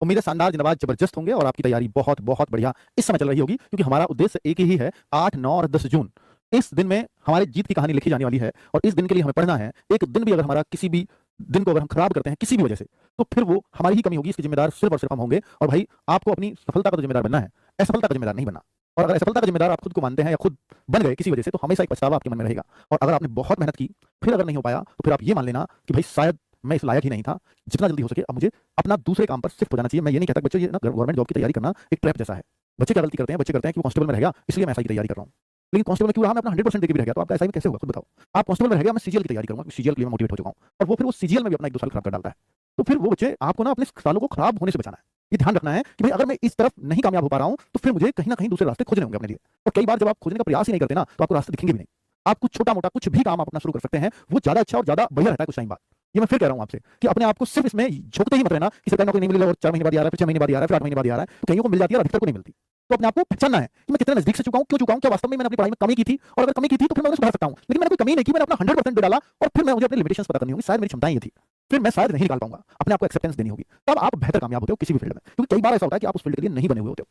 उम्मीद है शानदार, जिंदाबाद, जबरदस्त होंगे और आपकी तैयारी बहुत बहुत बढ़िया इस समय चल रही होगी, क्योंकि हमारा उद्देश्य एक ही है। 8, 9 और 10 जून इस दिन में हमारे जीत की कहानी लिखी जाने वाली है और इस दिन के लिए हमें पढ़ना है। एक दिन भी अगर हमारा किसी भी दिन को अगर हम खराब करते हैं किसी भी वजह से, तो फिर वो हमारी ही कमी होगी, इसकी जिम्मेदार सिर्फ और सिर्फ हम होंगे। और भाई, आपको अपनी सफलता का तो जिम्मेदार बनना है, असफलता का जिम्मेदार नहीं बनना। और अगर असफलता का जिम्मेदार आप खुद को मानते हैं या खुद बन गए किसी वजह से, तो हमेशा एक पछतावा आपके मन में रहेगा। और अगर आपने बहुत मेहनत की फिर अगर नहीं हो पाया, तो फिर आप ये मान लेना कि भाई शायद मैं इस लायक ही नहीं था। जितना जल्दी हो सके अब मुझे अपना दूसरे काम पर शिफ्ट हो जाना चाहिए। मैं ये नहीं कहता कि बच्चों, ये ना गवर्नमेंट जॉब की तैयारी करना एक ट्रैप जैसा है। बच्चे क्या गलती करते हैं? बच्चे करते हैं कि वो कांस्टेबल में रह गया, इसलिए मैं एसआई की तैयारी कर रहा हूँ। लेकिन कांस्टेबल में क्यों रहा? मैं अपना 100% देके भी रह गया, तो आपका एसआई में कैसे होगा खुद बताओ? आप कांस्टेबल में रह गया, मैं सीजीएल की तैयारी करूंगा, सीजीएल के लिए मैं मोटिवेट हो चुका हूँ। और वो फिर वो सीजीएल में भी अपना 1-2 साल खराब कर डालता है। तो फिर वो बच्चे, आपको ना अपने सालों को खराब होने से बचाना है। ये ध्यान रखना है कि भाई अगर मैं इस तरफ नहीं कामयाब हो पा रहा हूँ, तो फिर मुझे कहीं ना कहीं दूसरे रास्ते खोजने होंगे अपने लिए। और कई बार जब आप खोजने का प्रयास ही नहीं करते ना, तो आपको रास्ते दिखेंगे भी नहीं। आप कुछ छोटा मोटा कुछ भी काम आप अपना शुरू कर सकते हैं, वो ज्यादा अच्छा और ज्यादा बढ़िया रहता है कुछ टाइम बाद। ये मैं फिर कह रहा हूं आपसे कि अपने आप को सिर्फ इसमें झोंकते ही मत रहना कि सरकारी नौकरी नहीं मिली और 4 महीने बाद आ रहा है, फिर 6 महीने बाद आ रहा है, फिर 8 महीने बाद आ रहा है। तो कईयों को मिल जाती है और अधिकतर को नहीं मिलती। तो अपने आप को पहचानना है कि मैं कितने नजदीक से चुका हूं, क्यों चुका हूं, क्या वास्तव में मैंने अपनी पढ़ाई में कमी की थी, और अगर कमी की थी तो फिर मैं उन्हें सुधार सकता हूं। लेकिन मैंने कोई कमी नहीं की, मैंने अपना 100% दे डाला और फिर मैं मुझे अपनी लिमिटेशंस पता करनी होगी, शायद मेरी क्षमताएं ये थी, फिर मैं शायद नहीं निकाल पाऊंगा। अपने आप को एक्सेप्टेंस देनी होगी, तब आप बेहतर कामयाब होते हो किसी भी फील्ड में। क्योंकि कई बार ऐसा होता है कि आप उस फील्ड के लिए नहीं बने हुए होते हो।